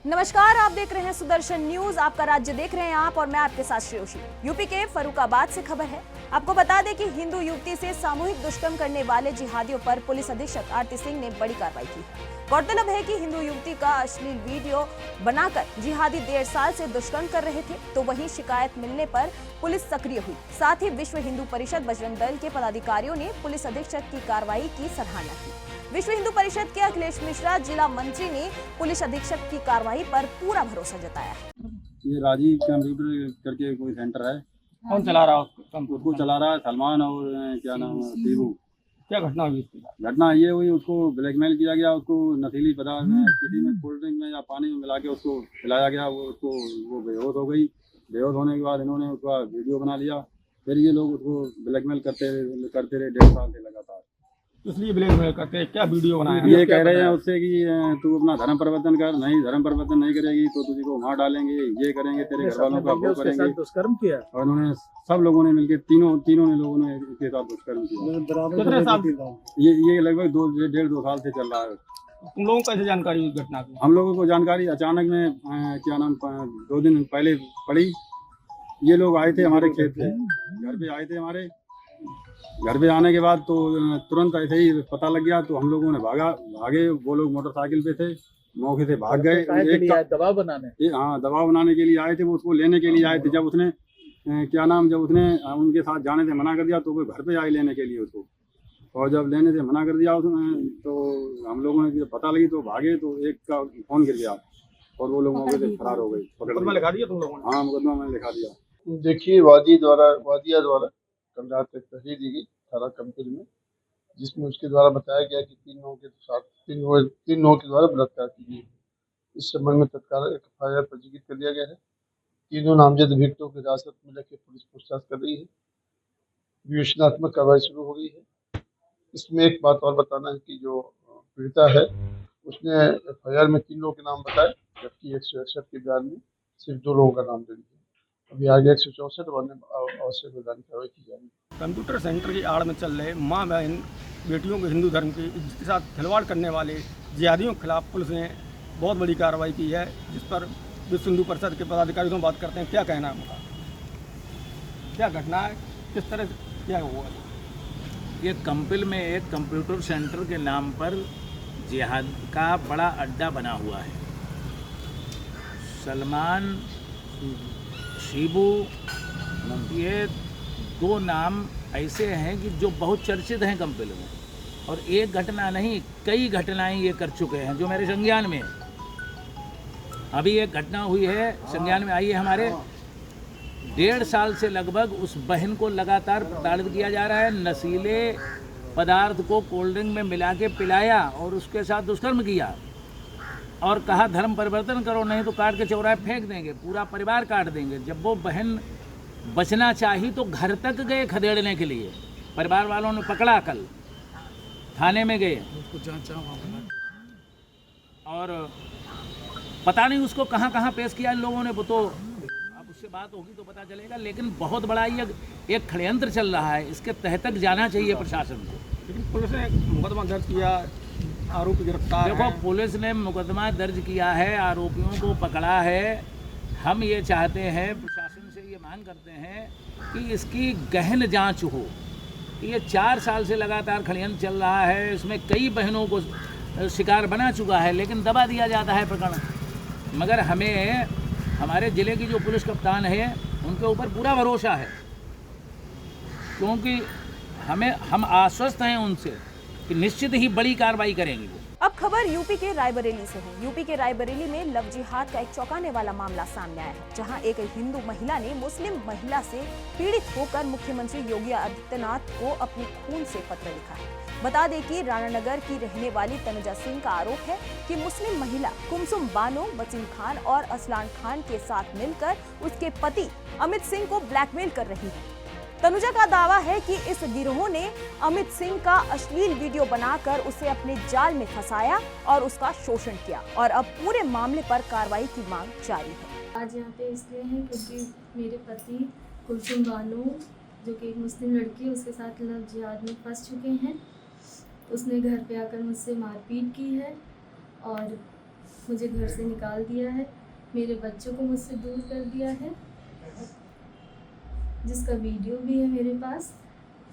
नमस्कार, आप देख रहे हैं सुदर्शन न्यूज। आपका राज्य देख रहे हैं आप और मैं आपके साथ श्रेयोशी। यूपी के फर्रुखाबाद से खबर है। आपको बता दें कि हिंदू युवती से सामूहिक दुष्कर्म करने वाले जिहादियों पर पुलिस अधीक्षक आरती सिंह ने बड़ी कार्रवाई की है। गौरतलब है कि हिंदू युवती का अश्लील वीडियो बनाकर जिहादी 1.5 साल से दुष्कर्म कर रहे थे, तो वहीं शिकायत मिलने पर पुलिस सक्रिय हुई। साथ ही विश्व हिंदू परिषद बजरंग दल के पदाधिकारियों ने पुलिस अधीक्षक की कार्रवाई की सराहना की। विश्व हिंदू परिषद के अखिलेश मिश्रा जिला मंत्री ने पुलिस अधीक्षक की कार्रवाई पर पूरा भरोसा जताया है। ये राजीव कंप्यूटर करके कोई सेंटर है। कौन चला रहा है उसको चला रहा है सलमान और क्या नाम है शिबू। क्या घटना हुई? घटना ये हुई, उसको ब्लैकमेल किया गया, उसको नशीली पदार्थ में किसी में कोल्ड ड्रिंक में या पानी में मिला के उसको खिलाया गया। वो बेहोश हो गई। बेहोश होने के बाद इन्होंने उसका वीडियो बना लिया। फिर ये लोग उसको ब्लैकमेल करते रहे 1.5 साल से लगातार। इसलिए ब्लैकमेल करते हैं। क्या वीडियो बनाया? ये कह रहे हैं उससे कि तू अपना धर्म परिवर्तन कर। नहीं, धर्म परिवर्तन नहीं करेगी तो तुझे को मार डालेंगे, ये करेंगे, तेरे घर वालों का वो करेंगे। दुष्कर्म किया और उन्होंने सब लोगों ने मिलकर तीनों लोगों ने इसके साथ दुष्कर्म किया। कितने साल? ये लगभग 2.5 साल से चल रहा है। तुम लोगों को कैसे जानकारी हुई घटना की? हम लोगों को जानकारी अचानक में क्या नाम 2 दिन पहले पड़ी। ये लोग आए थे हमारे खेत पे, घर पे आए थे हमारे। घर पे आने के बाद तो तुरंत ऐसे ही पता लग गया, तो हम लोगों ने भागे। वो लोग मोटरसाइकिल पे थे, मौके से भाग गए। दबाव बनाने हाँ, दबाव बनाने के लिए आए थे। वो उसको लेने के लिए आए थे। जब उसने जब उसने उनके साथ जाने से मना कर दिया तो वो घर पे आए लेने के लिए उसको। और जब लेने से मना कर दिया उसने, तो हम लोगों ने पता लगी तो भागे, तो एक का फोन गिर गया और वो लोग मौके से फरार हो गए। मुकदमा लिखा दिया तुम लोगों ने? हाँ, मुकदमा मैंने लिखा दिया। देखिए, वादिया द्वारा कल रात एक तहरीर दी गई थाना कंपनी में, जिसमें उसके द्वारा बताया गया कि 3 लोगों के द्वारा बलात्कार की गई। इस संबंध में तत्काल FIR पंजीकृत कर दिया गया है। तीनों नामजद अभियुक्तों की हिरासत में लेकर पुलिस पूछताछ कर रही है। विवेचनात्मक कार्रवाई शुरू हो गई है। इसमें एक बात और बताना है कि जो पीड़िता है उसने FIR में 3 लोगों के नाम बताए, जबकि 161 के बयान में सिर्फ 2 लोगों का नाम दे दिया। अभी आगे 164 और आवश्यक वैधानिक कार्रवाई की जाएगी। कंप्यूटर सेंटर की आड़ में चल रहे माँ बहन बेटियों को हिंदू धर्म की के साथ खिलवाड़ करने वाले जिहादियों के खिलाफ पुलिस ने बहुत बड़ी कार्रवाई की है, जिस पर विश्व हिंदू परिषद के पदाधिकारियों से बात करते हैं। क्या कहना है उनका? क्या घटना है, किस तरह क्या हुआ? ये कंपिल में एक कंप्यूटर सेंटर के नाम पर जिहाद का बड़ा अड्डा बना हुआ है। सलमान, शिबू, ये 2 नाम ऐसे हैं कि जो बहुत चर्चित हैं कंपिल में, और एक घटना नहीं कई घटनाएं ये कर चुके हैं जो मेरे संज्ञान में। अभी एक घटना हुई है, संज्ञान में आई है हमारे। 1.5 साल से लगभग उस बहन को लगातार प्रताड़ित किया जा रहा है। नशीले पदार्थ को कोल्ड ड्रिंक में मिला के पिलाया और उसके साथ दुष्कर्म किया और कहा धर्म परिवर्तन करो, नहीं तो काट के चौराहे फेंक देंगे, पूरा परिवार काट देंगे। जब वो बहन बचना चाही तो घर तक गए खदेड़ने के लिए। परिवार वालों ने पकड़ा, कल थाने में गए और पता नहीं उसको कहाँ कहाँ पेश किया इन लोगों ने। वो तो अब उससे बात होगी तो पता चलेगा, लेकिन बहुत बड़ा ये एक षड्यंत्र चल रहा है। इसके तह तक जाना चाहिए प्रशासन को। लेकिन पुलिस ने मुकदमा दर्ज किया, आरोपी गिरफ्तार। देखो, पुलिस ने मुकदमा दर्ज किया है, आरोपियों को पकड़ा है। हम ये चाहते हैं, प्रशासन से ये मांग करते हैं कि इसकी गहन जांच हो। ये 4 साल से लगातार षड्यंत्र चल रहा है। इसमें कई बहनों को शिकार बना चुका है, लेकिन दबा दिया जाता है प्रकरण। मगर हमें हमारे ज़िले की जो पुलिस कप्तान है उनके ऊपर पूरा भरोसा है, क्योंकि हम आश्वस्त हैं उनसे कि निश्चित ही बड़ी कार्रवाई करेंगे। अब खबर यूपी के रायबरेली से है। यूपी के रायबरेली में लव जिहाद का एक चौंकाने वाला मामला सामने आया है, जहां एक हिंदू महिला ने मुस्लिम महिला से पीड़ित होकर मुख्यमंत्री योगी आदित्यनाथ को अपने खून से पत्र लिखा है। बता दें कि राणानगर की रहने वाली तनुजा सिंह का आरोप है कि मुस्लिम महिला कुमसुम बानो वसीम खान और असलान खान के साथ मिलकर उसके पति अमित सिंह को ब्लैकमेल कर रही है। तनुजा का दावा है कि इस गिरोह ने अमित सिंह का अश्लील वीडियो बनाकर उसे अपने जाल में फंसाया और उसका शोषण किया, और अब पूरे मामले पर कार्रवाई की मांग जारी है। आज यहाँ पे इसलिए हैं क्योंकि मेरे पति कुमसुम बानो, जो कि एक मुस्लिम लड़की है, उसके साथ लव जिहाद में फंस चुके हैं। उसने घर पे आकर मुझसे मारपीट की है और मुझे घर से निकाल दिया है, मेरे बच्चों को मुझसे दूर कर दिया है, जिसका वीडियो भी है मेरे पास।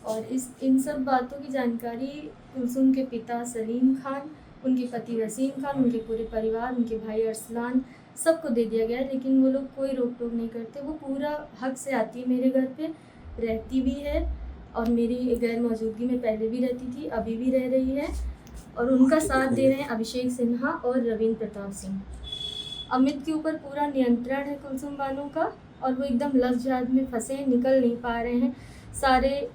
और इन सब बातों की जानकारी कुलसुम के पिता सलीम खान, उनके पति वसीम खान, उनके पूरे परिवार, उनके भाई अरसलान, सबको दे दिया गया है। लेकिन वो लोग कोई रोक टोक नहीं करते। वो पूरा हक से आती है मेरे घर पे, रहती भी है और मेरी गैर मौजूदगी में पहले भी रहती थी, अभी भी रह रही है। और उनका साथ दे रहे हैं अभिषेक सिन्हा और रविंद्र प्रताप सिंह। अमित के ऊपर पूरा नियंत्रण है कुलसुम बानो का और वो एकदम लव जिहाद में फंसे हैं, निकल नहीं पा रहे हैं। सारे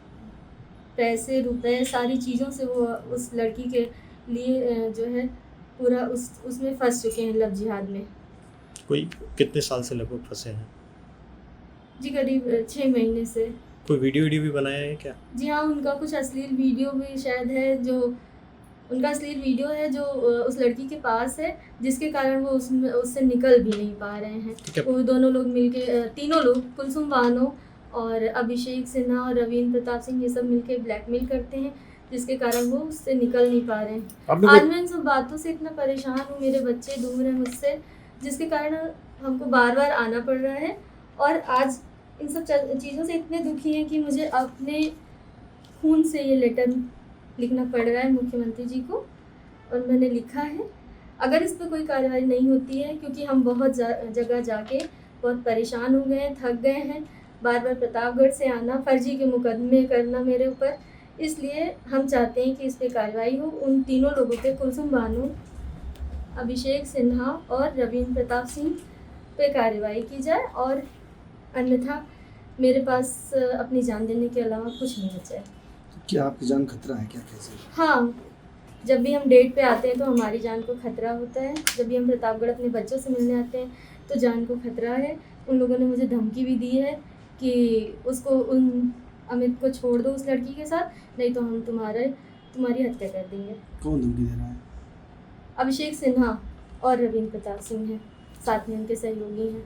पैसे रुपए सारी चीज़ों से वो उस लड़की के लिए जो है पूरा उसमें फंस चुके हैं, लव जिहाद में। कोई कितने साल से लगभग फंसे हैं? जी करीब 6 महीने से। कोई वीडियो भी बनाया है क्या? जी हाँ, उनका कुछ अश्लील वीडियो भी शायद है, जो उनका अश्लील वीडियो है जो उस लड़की के पास है, जिसके कारण वो उससे निकल भी नहीं पा रहे हैं। वो दोनों लोग मिलके, तीनों लोग, कुलसुम बानो और अभिषेक सिन्हा और रविंद्र प्रताप सिंह, ये सब मिलके ब्लैकमेल करते हैं, जिसके कारण वो उससे निकल नहीं पा रहे हैं। आज मैं इन सब बातों से इतना परेशान हूँ, मेरे बच्चे दूर हैं मुझसे, जिसके कारण हमको बार बार आना पड़ रहा है। और आज इन सब चीज़ों से इतने दुखी हैं कि मुझे अपने खून से ये लेटर लिखना पड़ रहा है मुख्यमंत्री जी को। और मैंने लिखा है, अगर इस पर कोई कार्रवाई नहीं होती है, क्योंकि हम बहुत जगह जाके बहुत परेशान हो गए हैं, थक गए हैं, बार बार प्रतापगढ़ से आना, फर्जी के मुकदमे करना मेरे ऊपर, इसलिए हम चाहते हैं कि इस पर कार्रवाई हो। उन तीनों लोगों पे, कुलसुम बानो, अभिषेक सिन्हा और रविंद्र प्रताप सिंह पे कार्रवाई की जाए, और अन्यथा मेरे पास अपनी जान देने के अलावा कुछ नहीं बचा है। क्या आपकी जान खतरा है क्या? कैसे? हाँ, जब भी हम डेट पे आते हैं तो हमारी जान को खतरा होता है। जब भी हम प्रतापगढ़ अपने बच्चों से मिलने आते हैं तो जान को खतरा है। उन लोगों ने मुझे धमकी भी दी है कि उसको, उन अमित को छोड़ दो उस लड़की के साथ, नहीं तो हम तुम्हारी हत्या कर देंगे। कौन धमकी दे रहा है? अभिषेक सिन्हा और रविंद्र प्रताप सिंह हैं, साथ में उनके सहयोगी हैं।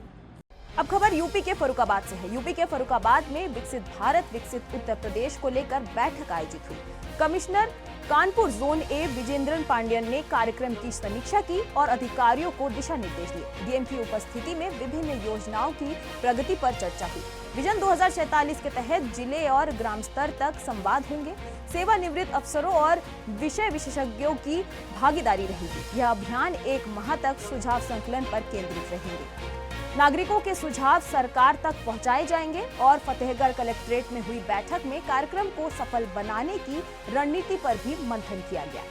अब खबर यूपी के फर्रुखाबाद से है। यूपी के फर्रुखाबाद में विकसित भारत विकसित उत्तर प्रदेश को लेकर बैठक आयोजित हुई। Commissioner Kanpur zone A Vijendran Pandian ने कार्यक्रम की समीक्षा की और अधिकारियों को दिशा निर्देश दिए। डीएम की उपस्थिति में विभिन्न योजनाओं की प्रगति पर चर्चा हुई। विजन 2047 के तहत जिले और ग्राम स्तर तक संवाद होंगे। सेवानिवृत्त अफसरों और विषय विशेषज्ञों की भागीदारी रहेगी। यह अभियान 1 माह तक सुझाव संकलन पर केंद्रित रहेंगे। नागरिकों के सुझाव सरकार तक पहुंचाए जाएंगे और फतेहगढ़ कलेक्ट्रेट में हुई बैठक में कार्यक्रम को सफल बनाने की रणनीति पर भी मंथन किया गया।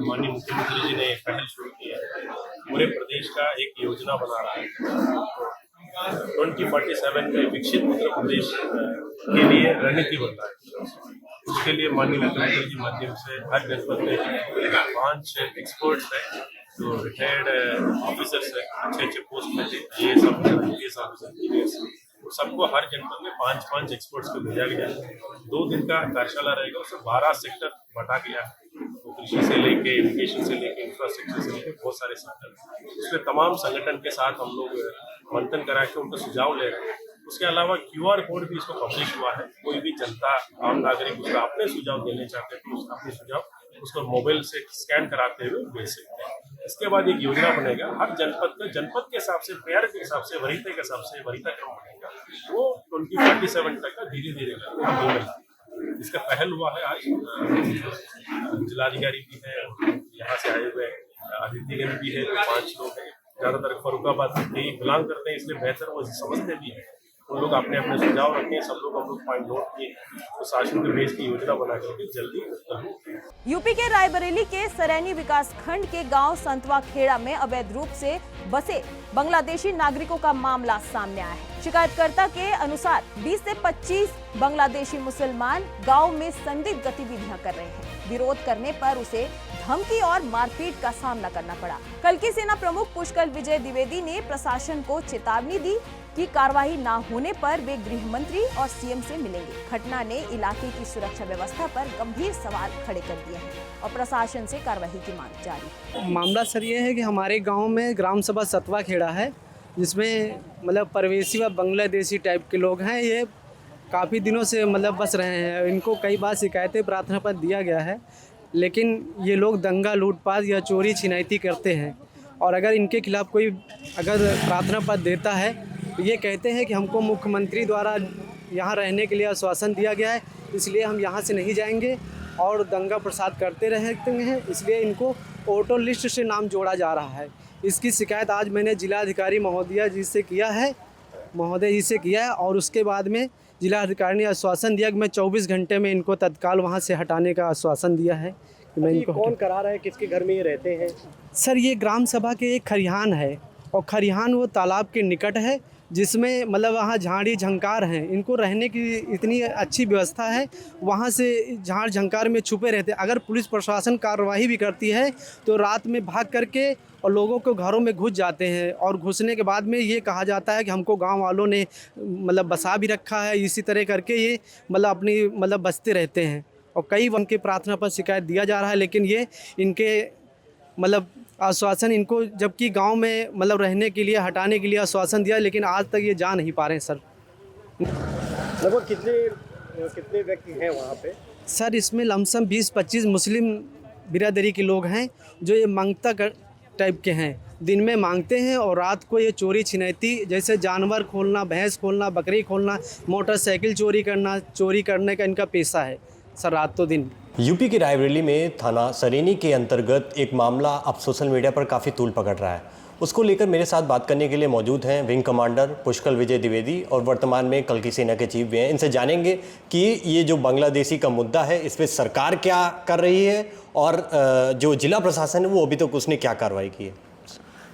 माननीय मुख्यमंत्री जी ने एक पहल शुरू की है, पूरे प्रदेश का एक योजना बना रहा है। 2047 में विकसित उत्तर प्रदेश के लिए रणनीति बनता है। उसके लिए माननीय मुख्यमंत्री जी माध्यम से हर जनपद में 5 एक्सपर्ट्स हैं जो रिटायर्ड ऑफिसर्स हैं, अच्छे पोस्ट में थे, IAS ऑफिसर, सबको हर जनपद में 5 एक्सपर्ट्स को भेजा गया। 2 दिन का कार्यशाला रहेगा, उसमें 12 सेक्टर बांटा गया है। तो कृषि से लेके, एजुकेशन से लेके, इंफ्रास्ट्रक्चर से लेके बहुत सारे सेक्टर, उसमें तमाम संगठन के साथ हम लोग मंथन करा के उनका सुझाव ले रहे हैं। उसके अलावा QR कोड भी इसको पब्लिश हुआ है। कोई भी जनता, आम नागरिक उसका अपने सुझाव देने चाहते हैं तो उसका अपने सुझाव उसको मोबाइल से स्कैन कराते हुए भेज सकते हैं। इसके बाद एक योजना बनेगा, हर जनपद के हिसाब से, पेयर के हिसाब से, वरीयता के हिसाब से वरीयता क्रम बनेगा। वो 2047 तक का धीरे धीरे करके इसका पहल हुआ है। आज जिलाधिकारी भी है, यहाँ से आए हुए अतिथिगण भी है, 5 लोग हैं, ज़्यादातर फर्रुखाबाद से बिलोंग करते हैं, इसलिए बेहतर वो समझते भी हैं। उन लोग अपने अपने सुझाव रखें, सब लोग हम लोग पॉइंट नोट किए, तो शासन के बेस की योजना बना करके जल्दी। यूपी के रायबरेली के सरैनी विकास खंड के गांव संतवा खेड़ा में अवैध रूप से बसे बांग्लादेशी नागरिकों का मामला सामने आया है। शिकायतकर्ता के अनुसार 20 से 25 बांग्लादेशी मुसलमान गांव में संदिग्ध गतिविधियां कर रहे हैं। विरोध करने पर उसे धमकी और मारपीट का सामना करना पड़ा। कल्की सेना प्रमुख पुष्कर विजय द्विवेदी ने प्रशासन को चेतावनी दी कि कार्रवाई न होने पर वे गृह मंत्री और CM से मिलेंगे। घटना ने इलाके की सुरक्षा व्यवस्था पर गंभीर सवाल खड़े कर दिए हैं और प्रशासन से कार्रवाई की मांग जारी। मामला सर ये है कि हमारे गांव में ग्राम सभा सतवा खेड़ा है, जिसमें मतलब परवेशी व बांग्लादेशी टाइप के लोग हैं। ये काफ़ी दिनों से मतलब बस रहे हैं। इनको कई बार शिकायतें प्रार्थना पत्र दिया गया है, लेकिन ये लोग दंगा, लूटपाट या चोरी छिनैती करते हैं। और अगर इनके खिलाफ़ कोई अगर प्रार्थना पत्र देता है तो ये कहते हैं कि हमको मुख्यमंत्री द्वारा यहाँ रहने के लिए आश्वासन दिया गया है, इसलिए हम यहाँ से नहीं जाएंगे और दंगा प्रसाद करते रहते हैं, इसलिए इनको ऑटो लिस्ट से नाम जोड़ा जा रहा है। इसकी शिकायत आज मैंने जिलाधिकारी महोदय जी से किया है और उसके बाद में जिलाधिकारी ने आश्वासन दिया कि मैं 24 घंटे में इनको तत्काल वहाँ से हटाने का आश्वासन दिया है कि मैं इनको कौन करा रहा है, किसके घर में ये रहते हैं? सर ये ग्राम सभा के एक खरिहान है और खरिहान वो तालाब के निकट है, जिसमें मतलब वहाँ झाड़ी झंकार हैं, इनको रहने की इतनी अच्छी व्यवस्था है, वहाँ से झाड़ झंकार में छुपे रहते हैं। अगर पुलिस प्रशासन कार्रवाई भी करती है तो रात में भाग करके और लोगों को घरों में घुस जाते हैं और घुसने के बाद में ये कहा जाता है कि हमको गांव वालों ने मतलब बसा भी रखा है, इसी तरह करके ये मतलब अपनी मतलब बसते रहते हैं और कई उनके प्रार्थना पर शिकायत दिया जा रहा है, लेकिन ये इनके मतलब आश्वासन इनको जबकि गांव में मतलब रहने के लिए हटाने के लिए आश्वासन दिया, लेकिन आज तक ये जा नहीं पा रहे हैं सर। लगभग कितने व्यक्ति हैं वहाँ पे? सर इसमें लमसम 20-25 मुस्लिम बिरादरी के लोग हैं जो ये मांगता टाइप के हैं, दिन में मांगते हैं और रात को ये चोरी छिनैती जैसे जानवर खोलना, भैंस खोलना, बकरी खोलना, मोटरसाइकिल चोरी करने का इनका पेशा है सर, रात तो दिन। यूपी के रायबरेली में थाना सरेनी के अंतर्गत एक मामला अब सोशल मीडिया पर काफ़ी तूल पकड़ रहा है। उसको लेकर मेरे साथ बात करने के लिए मौजूद हैं विंग कमांडर पुष्कर विजय द्विवेदी और वर्तमान में कल की सेना के चीफ भी हैं। इनसे जानेंगे कि ये जो बांग्लादेशी का मुद्दा है इस पर सरकार क्या कर रही है और जो जिला प्रशासन है वो अभी तक उसने क्या कार्रवाई की है।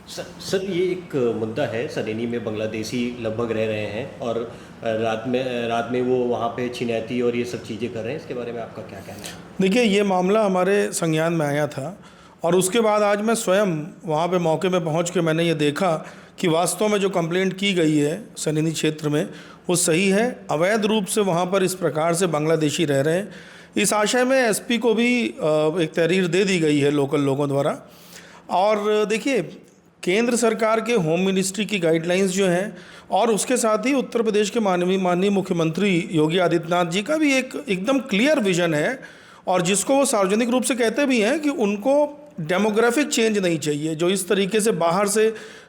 सर ये एक मुद्दा है, सरेनी में बांग्लादेशी लगभग रह रहे हैं और रात में वो वहाँ पे छिनैती और ये सब चीज़ें कर रहे हैं, इसके बारे में आपका क्या कहना है? देखिए ये मामला हमारे संज्ञान में आया था और उसके बाद आज मैं स्वयं वहाँ पे मौके में पहुँच के मैंने ये देखा कि वास्तव में जो कंप्लेंट की गई है सरेनी क्षेत्र में वो सही है। अवैध रूप से वहाँ पर इस प्रकार से बांग्लादेशी रह रहे हैं। इस आशय में एसपी को भी एक तहरीर दे दी गई है लोकल लोगों द्वारा। और देखिए केंद्र सरकार के होम मिनिस्ट्री की गाइडलाइंस जो हैं और उसके साथ ही उत्तर प्रदेश के माननीय मुख्यमंत्री योगी आदित्यनाथ जी का भी एक एकदम क्लियर विजन है और जिसको वो सार्वजनिक रूप से कहते भी हैं कि उनको डेमोग्राफिक चेंज नहीं चाहिए, जो इस तरीके से बाहर से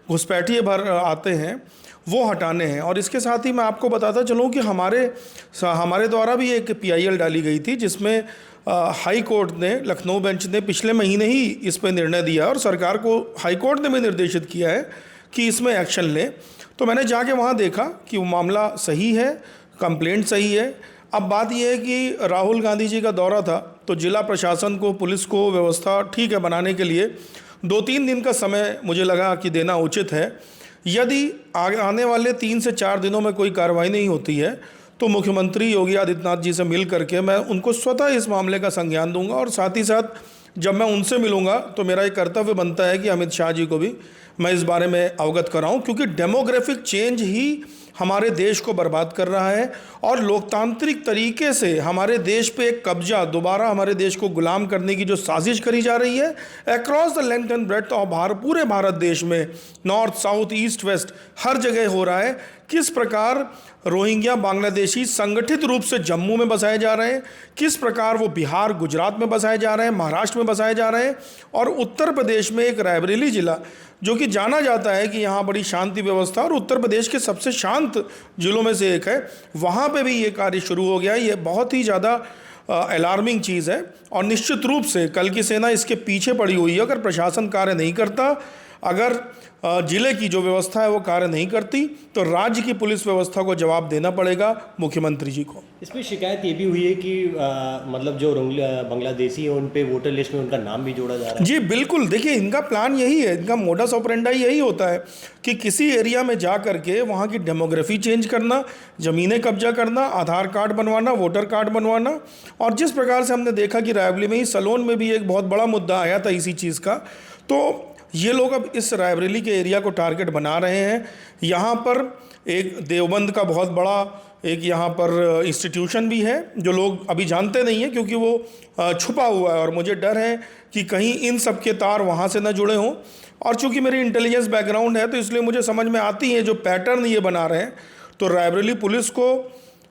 घुसपैठिए भर आते हैं वो हटाने हैं। और इसके साथ ही मैं आपको बताता चलूँ कि हमारे द्वारा भी एक PIL डाली गई थी जिसमें हाई कोर्ट ने, लखनऊ बेंच ने पिछले महीने ही इस पर निर्णय दिया और सरकार को हाई कोर्ट ने भी निर्देशित किया है कि इसमें एक्शन लें। तो मैंने जाके वहाँ देखा कि वो मामला सही है, कंप्लेंट सही है। अब बात यह है कि राहुल गांधी जी का दौरा था तो जिला प्रशासन को, पुलिस को व्यवस्था ठीक है बनाने के लिए 2-3 दिन का समय मुझे लगा कि देना उचित है। यदि आने वाले 3 से 4 दिनों में कोई कार्रवाई नहीं होती है तो मुख्यमंत्री योगी आदित्यनाथ जी से मिल करके मैं उनको स्वतः इस मामले का संज्ञान दूंगा और साथ ही साथ जब मैं उनसे मिलूंगा तो मेरा एक कर्तव्य बनता है कि अमित शाह जी को भी मैं इस बारे में अवगत कराऊं, क्योंकि डेमोग्राफिक चेंज ही हमारे देश को बर्बाद कर रहा है और लोकतांत्रिक तरीके से हमारे देश पे एक कब्जा, दोबारा हमारे देश को गुलाम करने की जो साजिश करी जा रही है across the length and breadth of पूरे भारत देश में, नॉर्थ साउथ ईस्ट वेस्ट हर जगह हो रहा है। किस प्रकार रोहिंग्या बांग्लादेशी संगठित रूप से जम्मू में बसाए जा रहे हैं, किस प्रकार वो बिहार गुजरात में बसाए जा रहे हैं, महाराष्ट्र में बसाए जा रहे हैं और उत्तर प्रदेश में एक रायबरेली जिला जो कि जाना जाता है कि यहाँ बड़ी शांति व्यवस्था और उत्तर प्रदेश के सबसे शांत जिलों में से एक है, वहाँ पे भी ये कार्य शुरू हो गया है। ये बहुत ही ज़्यादा अलार्मिंग चीज़ है और निश्चित रूप से कल की सेना इसके पीछे पड़ी हुई है। अगर प्रशासन कार्य नहीं करता, अगर जिले की जो व्यवस्था है वो कार्य नहीं करती तो राज्य की पुलिस व्यवस्था को जवाब देना पड़ेगा मुख्यमंत्री जी को। इसमें शिकायत ये भी हुई है कि मतलब जो बांग्लादेशी है उन पे वोटर लिस्ट में उनका नाम भी जोड़ा जा रहा है। जी बिल्कुल, देखिए इनका प्लान यही है, इनका मोडस ऑपरेंडाई यही होता है कि किसी एरिया में जा करके वहाँ की डेमोग्राफी चेंज करना, ज़मीनें कब्जा करना, आधार कार्ड बनवाना, वोटर कार्ड बनवाना। और जिस प्रकार से हमने देखा कि रायबरेली में ही सलोन में भी एक बहुत बड़ा मुद्दा आया था इसी चीज़ का, तो ये लोग अब इस रायबरेली के एरिया को टारगेट बना रहे हैं। यहाँ पर एक देवबंद का बहुत बड़ा एक यहाँ पर इंस्टीट्यूशन भी है जो लोग अभी जानते नहीं हैं क्योंकि वो छुपा हुआ है और मुझे डर है कि कहीं इन सब के तार वहाँ से न जुड़े हों। और चूँकि मेरी इंटेलिजेंस बैकग्राउंड है तो इसलिए मुझे समझ में आती है जो पैटर्न ये बना रहे हैं। तो रायबरेली पुलिस को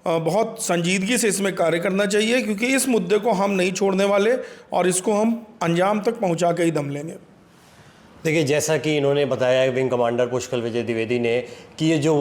बहुत संजीदगी से इसमें कार्य करना चाहिए क्योंकि इस मुद्दे को हम नहीं छोड़ने वाले और इसको हम अंजाम तक पहुँचा के ही दम लेंगे। देखिए, जैसा कि इन्होंने बताया विंग कमांडर पुष्कल विजय द्विवेदी ने कि ये जो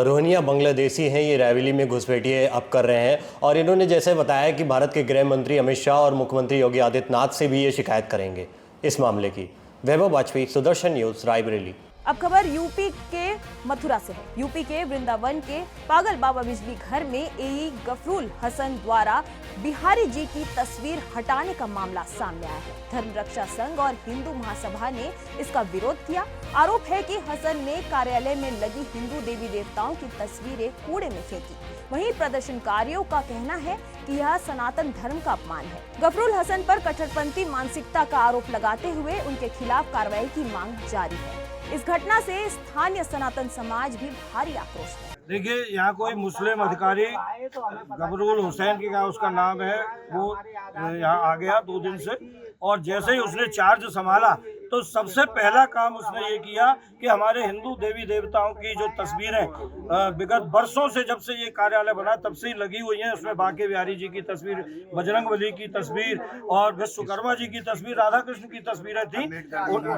रोहिंग्या बांग्लादेशी हैं ये रायबरेली में घुसपैठिए अब कर रहे हैं, और इन्होंने जैसे बताया कि भारत के गृह मंत्री अमित शाह और मुख्यमंत्री योगी आदित्यनाथ से भी ये शिकायत करेंगे इस मामले की। वैभव वाजपेयी, सुदर्शन न्यूज़, रायबरेली। अब खबर यूपी के मथुरा से है। यूपी के वृंदावन के पागल बाबा बिजली घर में एई गफरूल हसन द्वारा बिहारी जी की तस्वीर हटाने का मामला सामने आया है। धर्म रक्षा संघ और हिंदू महासभा ने इसका विरोध किया। आरोप है कि हसन ने कार्यालय में लगी हिंदू देवी देवताओं की तस्वीरें कूड़े में फेंकी। वहीं प्रदर्शनकारियों का कहना है कि यह सनातन धर्म का अपमान है। गफरूल हसन पर कट्टरपंथी मानसिकता का आरोप लगाते हुए उनके खिलाफ कार्रवाई की मांग जारी है। इस घटना से स्थानीय सनातन समाज भी भारी आक्रोश है। देखिए, यहाँ कोई मुस्लिम अधिकारी गफरूल हुसैन की उसका नाम है, वो यहाँ आ गया 2 दिन से, और जैसे ही उसने चार्ज संभाला तो सबसे पहला काम उसने ये किया कि हमारे हिंदू देवी देवताओं की जो तस्वीरें विगत वर्षों से, जब से ये कार्यालय बना तब से लगी हुई हैं, उसमें बांके बिहारी जी की तस्वीर, बजरंगबली की तस्वीर और विश्वकर्मा जी की तस्वीर, राधा कृष्ण की तस्वीरें थी,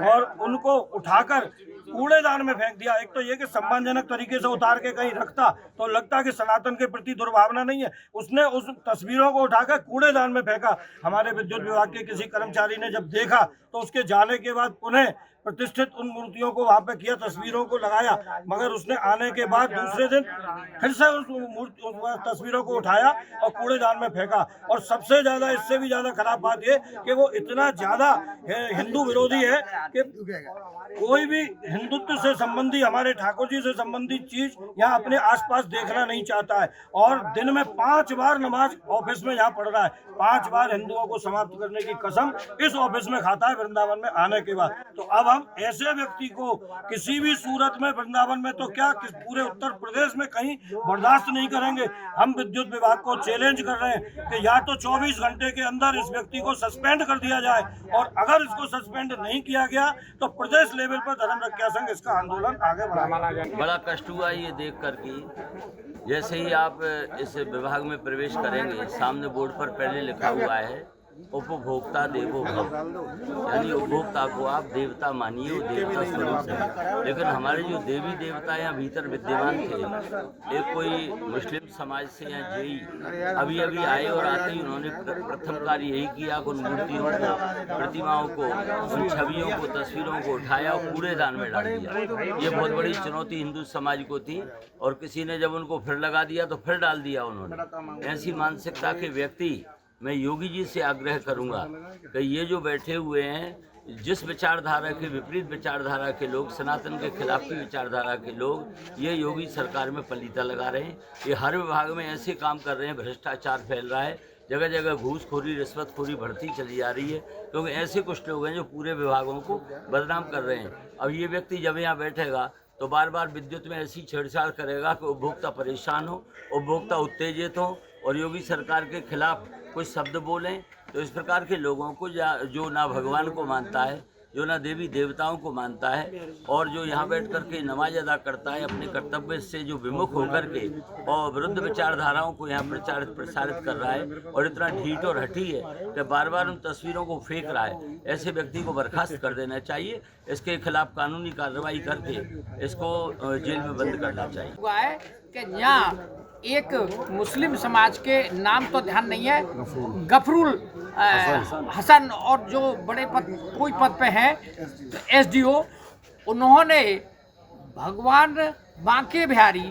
और उनको उठाकर कूड़ेदान में फेंक दिया। एक तो ये कि सम्मानजनक तरीके से उतार के कहीं रखता तो लगता कि सनातन के प्रति दुर्भावना नहीं है, उसने उस तस्वीरों को उठाकर कूड़ेदान में फेंका। हमारे विद्युत विभाग के किसी कर्मचारी ने जब देखा तो उसके जाने के बाद पुनः प्रतिष्ठित उन मूर्तियों को वहाँ पे किया, तस्वीरों को लगाया, मगर उसने आने के बाद दूसरे दिन फिर से उस तस्वीरों को उठाया और कूड़ेदान में फेंका। और सबसे ज़्यादा, इससे भी ज़्यादा खराब बात ये कि वो इतना ज़्यादा हिंदू विरोधी है कि कोई भी हिंदुत्व से संबंधी, हमारे ठाकुर जी से संबंधित चीज यहाँ अपने आसपास देखना नहीं चाहता है। और दिन में 5 बार नमाज ऑफिस में यहाँ पढ़ रहा है, 5 बार हिंदुओं को समाप्त करने की कसम इस ऑफिस में खाता है वृंदावन में आने के बाद। तो अब हम ऐसे व्यक्ति को किसी भी सूरत में, वृंदावन में तो क्या पूरे उत्तर प्रदेश में कहीं बर्दाश्त नहीं करेंगे। हम विद्युत विभाग को चैलेंज कर रहे हैं कि या तो 24 घंटे के अंदर इस व्यक्ति को सस्पेंड कर दिया जाए, और अगर इसको सस्पेंड नहीं किया गया तो प्रदेश लेवल पर धर्म रक्षा संघ इसका आंदोलन आगे बढ़ाएगा। बड़ा कष्ट हुआ ये देख कर कि जैसे ही आप इस विभाग में प्रवेश करेंगे, सामने बोर्ड पर पहले लिखा हुआ है उपभोक्ता देवो भव, यानी उपभोक्ता को आप देवता मानिए, वो देवता स्वरूप से। लेकिन हमारे जो देवी देवता यहाँ भीतर विद्यमान थे, एक कोई मुस्लिम समाज से यहाँ जेई अभी अभी आए, और आते ही उन्होंने प्रथम कार्य यही किया कि उन मूर्तियों को, प्रतिमाओं को, उन छवियों को, तस्वीरों को उठाया और कूड़ेदान में डाल दिया। ये बहुत बड़ी चुनौती हिंदू समाज को थी, और किसी ने जब उनको फिर लगा दिया तो फिर डाल दिया उन्होंने। ऐसी मानसिकता के व्यक्ति, मैं योगी जी से आग्रह करूंगा कि ये जो बैठे हुए हैं, जिस विचारधारा के विपरीत विचारधारा के लोग, सनातन के खिलाफ की विचारधारा के लोग, ये योगी सरकार में पलीता लगा रहे हैं। ये हर विभाग में ऐसे काम कर रहे हैं, भ्रष्टाचार फैल रहा है, जगह जगह घूसखोरी, रिश्वतखोरी बढ़ती चली जा रही है, क्योंकि ऐसे कुछ लोग हैं जो पूरे विभागों को बदनाम कर रहे हैं। अब ये व्यक्ति जब यहाँ बैठेगा तो बार बार विद्युत में ऐसी छेड़छाड़ करेगा कि उपभोक्ता परेशान हो, उपभोक्ता उत्तेजित हो, और योगी सरकार के खिलाफ कुछ शब्द बोलें। तो इस प्रकार के लोगों को जो ना भगवान को मानता है, जो ना देवी देवताओं को मानता है, और जो यहाँ बैठ कर के नमाज अदा करता है, अपने कर्तव्य से जो विमुख होकर के और विरुद्ध विचारधाराओं को यहाँ प्रसारित कर रहा है, और इतना ढीठ और हठी है कि बार बार उन तस्वीरों को फेंक रहा है, ऐसे व्यक्ति को बर्खास्त कर देना चाहिए। इसके खिलाफ कानूनी कार्रवाई करके इसको जेल में बंद करना चाहिए। हुआ है कि यहाँ एक मुस्लिम समाज के नाम तो ध्यान नहीं है, गफरूल हसन, और जो बड़े पद, कोई पद पे हैं SDO, उन्होंने भगवान बांके बिहारी,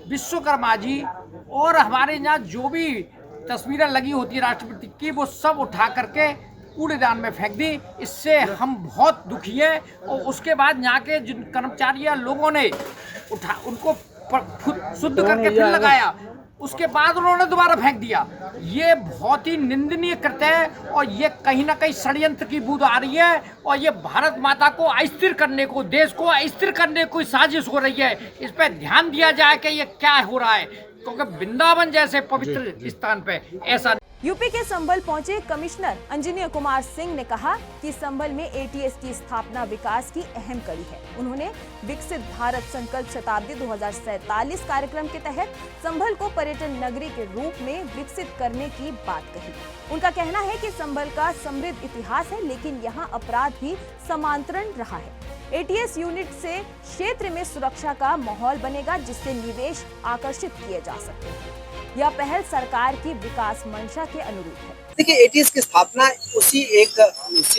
विश्वकर्मा जी और हमारे यहाँ जो भी तस्वीरें लगी होती है राष्ट्रपति की, वो सब उठा करके कूड़ेदान में फेंक दी। इससे हम बहुत दुखी हैं। और उसके बाद यहाँ के जिन कर्मचारी या लोगों ने उनको शुद्ध करके फिर लगाया, उसके बाद उन्होंने दोबारा फेंक दिया। ये बहुत ही निंदनीय कृत्य है, और ये कहीं ना कहीं षड्यंत्र की बूंद आ रही है, और ये भारत माता को अस्थिर करने को, देश को अस्थिर करने को साजिश हो रही है। इस पर ध्यान दिया जाए कि ये क्या हो रहा है, क्योंकि वृंदावन जैसे पवित्र स्थान पे ऐसा यूपी के संभल पहुंचे कमिश्नर इंजीनियर कुमार सिंह ने कहा कि संभल में एटीएस की स्थापना विकास की अहम कड़ी है। उन्होंने विकसित भारत संकल्प शताब्दी 2047 कार्यक्रम के तहत संभल को पर्यटन नगरी के रूप में विकसित करने की बात कही। उनका कहना है कि संभल का समृद्ध इतिहास है, लेकिन यहाँ अपराध भी समांतरण रहा है। एटीएस यूनिट से क्षेत्र में सुरक्षा का माहौल बनेगा, जिससे निवेश आकर्षित किए जा सकते हैं। यह पहल सरकार की विकास मंशा के अनुरूप है। देखिए, एटीएस की स्थापना उसी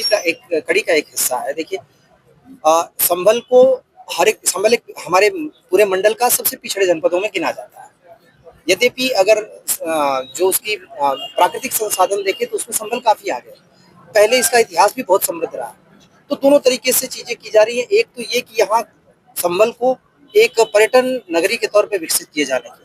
का एक कड़ी का एक हिस्सा है। देखिए, संभल को संभल एक हमारे पूरे मंडल का सबसे पिछड़े जनपदों में गिना जाता है। यद्यपि अगर जो उसकी प्राकृतिक संसाधन देखें तो उसमें संभल काफी आगे है। पहले इसका इतिहास भी बहुत समृद्ध रहा, तो दोनों तरीके से चीजें की जा रही है। एक तो ये कि यहाँ संभल को एक पर्यटन नगरी के तौर पे विकसित किए जाने की,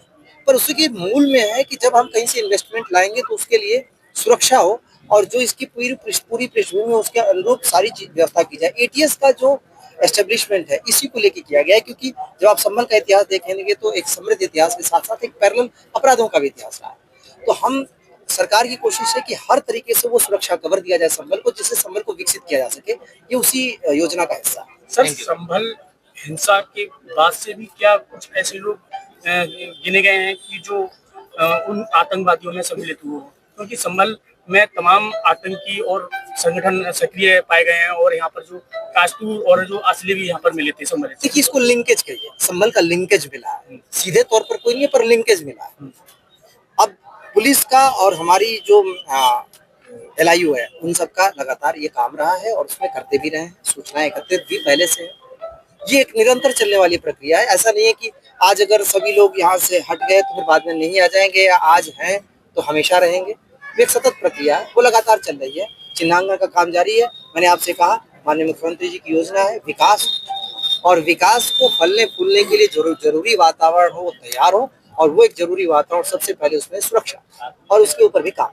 पर उसके मूल में है कि जब हम कहीं से इन्वेस्टमेंट लाएंगे तो उसके लिए सुरक्षा हो और जो इसकी पूरी पृष्ठभूमि है उसके अनुरूप सारी चीज व्यवस्था की जाए। एटीएस का जो एस्टेब्लिशमेंट है इसी को लेके किया गया है, क्योंकि जब आप संभल का इतिहास देखेंगे तो एक समृद्ध इतिहास के साथ साथ एक पैरेलल अपराधों का भी इतिहास रहा है। तो हम सरकार की कोशिश है कि हर तरीके से वो सुरक्षा कवर दिया जाए संभल को, जिससे संभल को विकसित किया जा सके। ये उसी योजना का हिस्सा है। सर, संभल हिंसा के बाद से भी क्या कुछ ऐसे लोग गिने गए हैं कि जो उन आतंकवादियों में सम्मिलित हुए, क्योंकि संभल में तमाम आतंकी और संगठन सक्रिय पाए गए हैं और यहाँ पर जो कास्तूर और जो असली भी यहाँ पर मिले थे संभल। देखिए, इसको लिंकेज कहिए, संभल का लिंकेज मिला है, सीधे तौर पर कोई नहीं है पर लिंकेज मिला है। अब पुलिस का और हमारी जो LIU है उन सबका लगातार ये काम रहा है और उसमें करते भी रहे हैं, सूचनाएं एकत्रित भी पहले से है। ये एक निरंतर चलने वाली प्रक्रिया है। ऐसा नहीं है कि आज अगर सभी लोग यहाँ से हट गए तो फिर बाद में नहीं आ जाएंगे, या आज हैं तो हमेशा रहेंगे। एक सतत प्रक्रिया है, वो लगातार चल रही है। चिन्हांकन का काम जारी है। मैंने आपसे कहा, माननीय मुख्यमंत्री जी की योजना है विकास, और विकास को फलने फूलने के लिए जरूरी वातावरण हो, तैयार हो, और वो एक जरूरी वातावरण सबसे पहले उसमें सुरक्षा, और उसके ऊपर भी काम।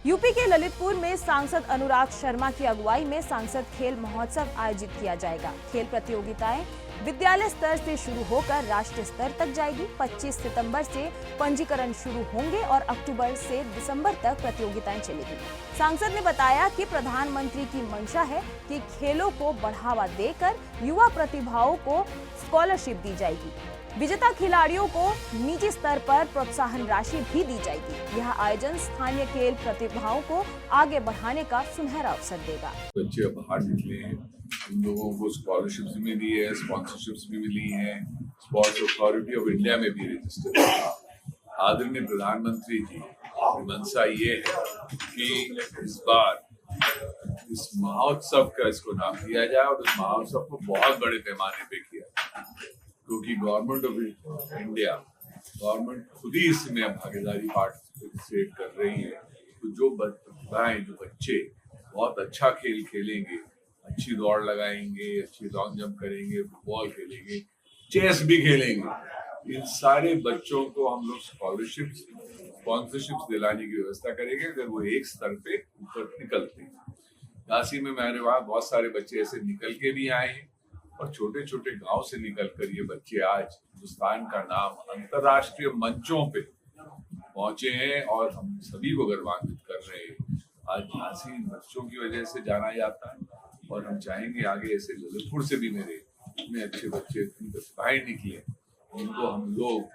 यूपी के ललितपुर में सांसद अनुराग शर्मा की अगुवाई में सांसद खेल महोत्सव आयोजित किया जाएगा। खेल प्रतियोगिताएं विद्यालय स्तर से शुरू होकर राष्ट्रीय स्तर तक जाएगी। 25 सितंबर से पंजीकरण शुरू होंगे और अक्टूबर से दिसंबर तक प्रतियोगिताएं चलेगी। सांसद ने बताया कि प्रधानमंत्री की मंशा है कि खेलों को बढ़ावा देकर युवा प्रतिभाओं को स्कॉलरशिप दी जाएगी। विजेता खिलाड़ियों को निजी स्तर पर प्रोत्साहन राशि भी दी जाएगी। यह आयोजन स्थानीय खेल प्रतिभाओं को आगे बढ़ाने का सुनहरा अवसर देगा। बच्चे बाहर निकले हैं, उन लोगों को स्कॉलरशिप्स भी मिली है, स्पॉन्सरशिप्स भी मिली हैं। स्पोर्ट्स अथॉरिटी ऑफ इंडिया में भी रजिस्टर है। आदरणीय प्रधानमंत्री जी की मंशा ये है कि इस बार इस महोत्सव का इसको नाम दिया जाए और इस महोत्सव को बहुत बड़े पैमाने पे किया, क्योंकि गवर्नमेंट ऑफ इंडिया खुद ही इसमें भागीदारी पार्टिसिपेट कर रही है। तो जो प्रतिभाएं, जो बच्चे बहुत अच्छा खेल खेलेंगे, अच्छी दौड़ लगाएंगे, अच्छी लॉन्ग जंप करेंगे, फुटबॉल खेलेंगे, चेस भी खेलेंगे, इन सारे बच्चों को हम लोग स्पॉन्सरशिप्स दिलाने की व्यवस्था करेंगे अगर वो एक स्तर पे ऊपर निकलते हैं। झांसी में मेरे वहाँ बहुत सारे बच्चे ऐसे निकल के भी आए हैं और छोटे छोटे गांव से निकलकर ये बच्चे आज हिंदुस्तान का नाम अंतर्राष्ट्रीय मंचों पे पहुंचे हैं और हम सभी को गर्वान्वित कर रहे हैं। आज झांसी बच्चों की वजह से जाना जाता है और हम चाहेंगे आगे ऐसे ललितपुर से भी मेरे इतने अच्छे बच्चे, इतनी प्रतिभाएं निकली हैं, इनको हम लोग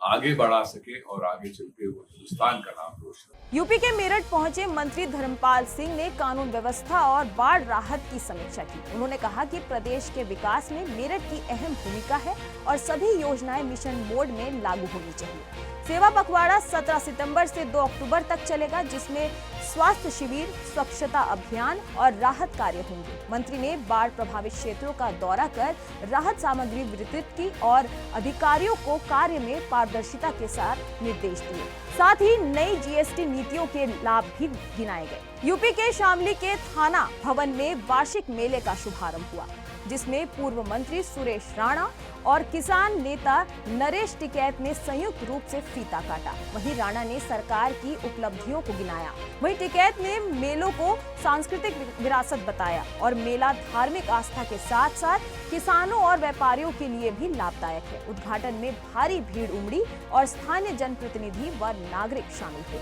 आगे बढ़ा सके और आगे चलते हुए हिंदुस्तान का नाम रोशन। यूपी के मेरठ पहुंचे मंत्री धर्मपाल सिंह ने कानून व्यवस्था और बाढ़ राहत की समीक्षा की। उन्होंने कहा कि प्रदेश के विकास में मेरठ की अहम भूमिका है और सभी योजनाएं मिशन मोड में लागू होनी चाहिए। सेवा पखवाड़ा 17 सितंबर से 2 अक्टूबर तक चलेगा, जिसमें स्वास्थ्य शिविर, स्वच्छता अभियान और राहत कार्य होंगे। मंत्री ने बाढ़ प्रभावित क्षेत्रों का दौरा कर राहत सामग्री वितरित की और अधिकारियों को कार्य में पारदर्शिता के साथ निर्देश दिए। साथ ही नई GST नीतियों के लाभ भी गिनाए गए। यूपी के शामली के थाना भवन में वार्षिक मेले का शुभारंभ हुआ, जिसमें पूर्व मंत्री सुरेश राणा और किसान नेता नरेश टिकैत ने संयुक्त रूप से फीता काटा। वहीं राणा ने सरकार की उपलब्धियों को गिनाया। वहीं टिकैत ने मेलों को सांस्कृतिक विरासत बताया और मेला धार्मिक आस्था के साथ साथ किसानों और व्यापारियों के लिए भी लाभदायक है। उद्घाटन में भारी भीड़ उमड़ी और स्थानीय जनप्रतिनिधि व नागरिक शामिल हुए।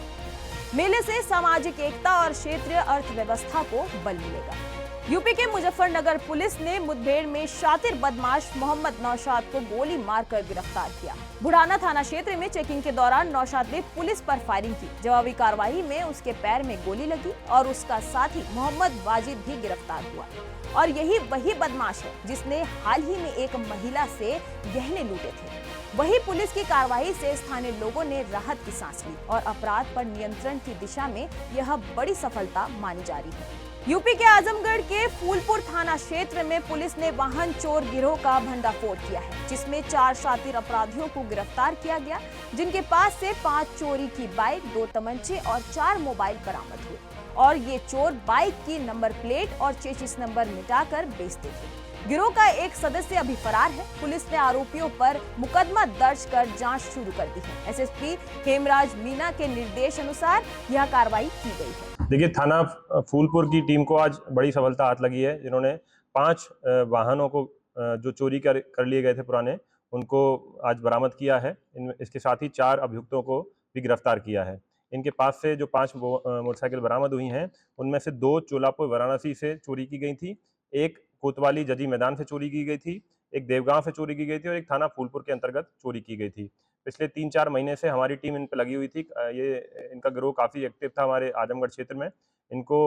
मेले से सामाजिक एकता और क्षेत्रीय अर्थव्यवस्था को बल मिलेगा। यूपी के मुजफ्फरनगर पुलिस ने मुठभेड़ में शातिर बदमाश मोहम्मद नौशाद को गोली मारकर गिरफ्तार किया। बुढ़ाना थाना क्षेत्र में चेकिंग के दौरान नौशाद ने पुलिस पर फायरिंग की। जवाबी कार्रवाई में उसके पैर में गोली लगी और उसका साथी मोहम्मद वाजिद भी गिरफ्तार हुआ। और यही वही बदमाश है जिसने हाल ही में एक महिला से गहने लूटे थे। वही पुलिस की कार्रवाई से स्थानीय लोगों ने राहत की सांस ली और अपराध पर नियंत्रण की दिशा में यह बड़ी सफलता मानी जा रही है। यूपी के आजमगढ़ के फूलपुर थाना क्षेत्र में पुलिस ने वाहन चोर गिरोह का भंडाफोड़ किया है, जिसमें 4 शातिर अपराधियों को गिरफ्तार किया गया, जिनके पास से 5 चोरी की बाइक, 2 तमंचे और 4 मोबाइल बरामद हुए। और ये चोर बाइक की नंबर प्लेट और चेसिस नंबर मिटाकर बेचते थे। गिरोह का एक सदस्य अभी फरार है। पुलिस ने आरोपियों पर मुकदमा दर्ज कर जांच शुरू कर दी है। एसएसपी हेमराज मीना के निर्देश अनुसार यह कार्रवाई की गई है। देखिए, थाना फूलपुर की टीम को आज बड़ी सफलता हाथ लगी है, जिन्होंने 5 वाहनों को जो चोरी कर लिए गए थे पुराने, उनको आज बरामद किया है। इसके साथ ही 4 अभियुक्तों को भी गिरफ्तार किया है। इनके पास से जो 5 मोटरसाइकिल बरामद हुई हैं, उनमें से 2 चोलापुर वाराणसी से चोरी की गई थी, एक कोतवाली जजी मैदान से चोरी की गई थी, एक देवगांव से चोरी की गई थी और एक थाना फूलपुर के अंतर्गत चोरी की गई थी। पिछले 3-4 महीने से हमारी टीम इन पर लगी हुई थी। ये इनका गिरोह काफ़ी एक्टिव था हमारे आजमगढ़ क्षेत्र में। इनको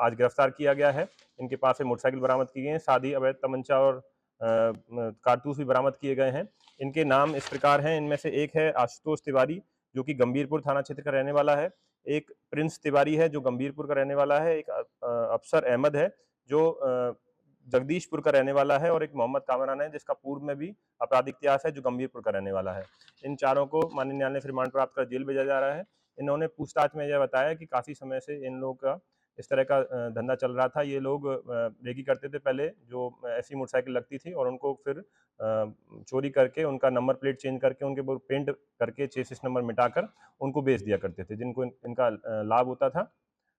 आज गिरफ्तार किया गया है। इनके पास से मोटरसाइकिल बरामद की गई हैं, साथ ही अवैध तमंचा और कारतूस भी बरामद किए गए हैं। इनके नाम इस प्रकार हैं। इनमें से एक है आशुतोष तिवारी, जो कि गंभीरपुर थाना क्षेत्र का रहने वाला है। एक प्रिंस तिवारी है, जो गंभीरपुर का रहने वाला है। एक अफसर अहमद है, जो जगदीशपुर का रहने वाला है। और एक मोहम्मद कामरान है, जिसका पूर्व में भी आपराधिक इतिहास है, जो गंभीरपुर का रहने वाला है। इन चारों को माननीय न्यायालय से रिमांड प्राप्त कर जेल भेजा जा रहा है। इन्होंने पूछताछ में यह बताया कि काफ़ी समय से इन लोगों का इस तरह का धंधा चल रहा था। ये लोग रेकी करते थे पहले, जो ऐसी मोटरसाइकिल लगती थी, और उनको फिर चोरी करके उनका नंबर प्लेट चेंज करके उनके ऊपर पेंट करके चेसिस नंबर मिटाकर उनको बेच दिया करते थे, जिनको इनका लाभ होता था।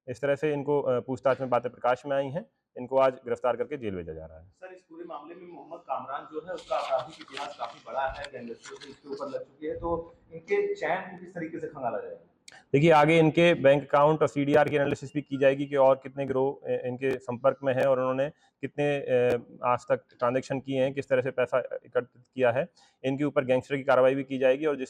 इस तरह से इनको पूछताछ में बातें प्रकाश में आई हैं। इनको आज गिरफ्तार करके जेल भेजा जा रहा है। सर, इस पूरे मामले में मोहम्मद कामरान जो है, उसका आपराधिक इतिहास काफी बड़ा है, गैंगस्टरों से इसके ऊपर लग चुकी है, तो इनके चैन को किस तरीके से खंगाला जाएगा? देखिए, आगे इनके बैंक अकाउंट और सीडीआर की एनालिसिस भी की जाएगी कि और कितने गिरोह इनके संपर्क में है और उन्होंने कितने आज तक ट्रांजैक्शन किए हैं, किस तरह से पैसा एकत्रित किया है। इनके ऊपर गैंगस्टर की कार्रवाई भी की जाएगी और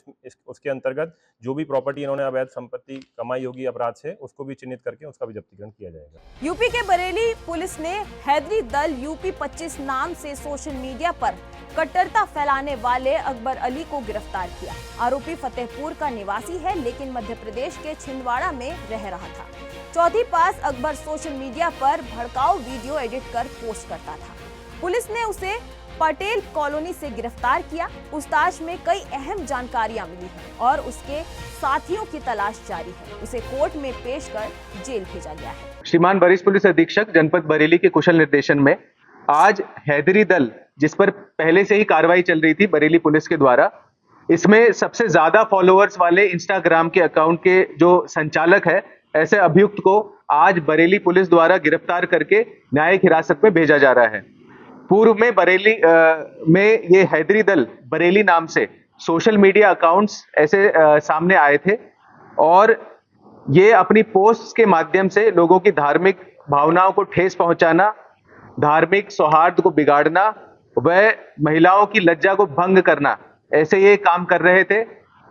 उसके अंतर्गत जो भी प्रॉपर्टी इन्होंने अवैध संपत्ति कमाई होगी अपराध से, उसको भी चिन्हित करके उसका भी जब्तीकरण किया जाएगा। यूपी के बरेली पुलिस ने हैदरी दल यूपी 25 नाम से सोशल मीडिया पर कट्टरता फैलाने वाले अकबर अली को गिरफ्तार किया। आरोपी फतेहपुर का निवासी है, लेकिन मध्य प्रदेश के छिंदवाड़ा में रह रहा था। चौथी पास अकबर सोशल मीडिया पर भड़काऊ वीडियो एडिट कर पोस्ट करता था। पुलिस ने उसे पटेल कॉलोनी से गिरफ्तार किया। पूछताछ में कई अहम जानकारियां मिली हैं और उसके साथियों की तलाश जारी है। उसे कोर्ट में पेश कर जेल भेजा गया है। श्रीमान वरिष्ठ पुलिस अधीक्षक जनपद बरेली के कुशल निर्देशन में आज हैदरी दल, जिस पर पहले से ही कार्रवाई चल रही थी बरेली पुलिस के द्वारा, इसमें सबसे ज्यादा फॉलोअर्स वाले इंस्टाग्राम के अकाउंट के जो संचालक है, ऐसे अभियुक्त को आज बरेली पुलिस द्वारा गिरफ्तार करके न्यायिक हिरासत में भेजा जा रहा है। पूर्व में बरेली में ये हैदरी दल बरेली नाम से सोशल मीडिया अकाउंट्स ऐसे सामने आए थे और ये अपनी पोस्ट्स के माध्यम से लोगों की धार्मिक भावनाओं को ठेस पहुंचाना, धार्मिक सौहार्द को बिगाड़ना व महिलाओं की लज्जा को भंग करना, ऐसे ये काम कर रहे थे,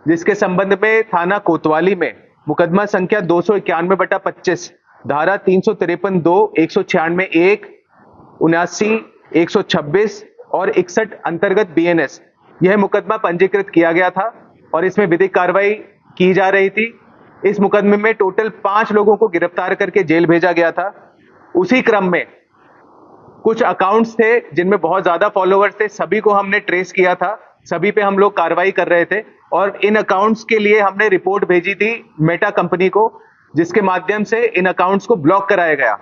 जिसके संबंध में थाना कोतवाली में मुकदमा संख्या 291/25, धारा 353(2), 196(1), 79, 126 और 61 अंतर्गत बीएनएस यह मुकदमा पंजीकृत किया गया था और इसमें विधिक कार्रवाई की जा रही थी। इस मुकदमे में टोटल 5 लोगों को गिरफ्तार करके जेल भेजा गया था। उसी क्रम में कुछ अकाउंट्स थे जिनमें बहुत ज्यादा फॉलोअर्स थे, सभी को हमने ट्रेस किया था, सभी पे हम लोग कार्रवाई कर रहे थे और इन अकाउंट्स के लिए हमने रिपोर्ट भेजी थी मेटा कंपनी को, जिसके माध्यम से इन अकाउंट्स को ब्लॉक कराया गया।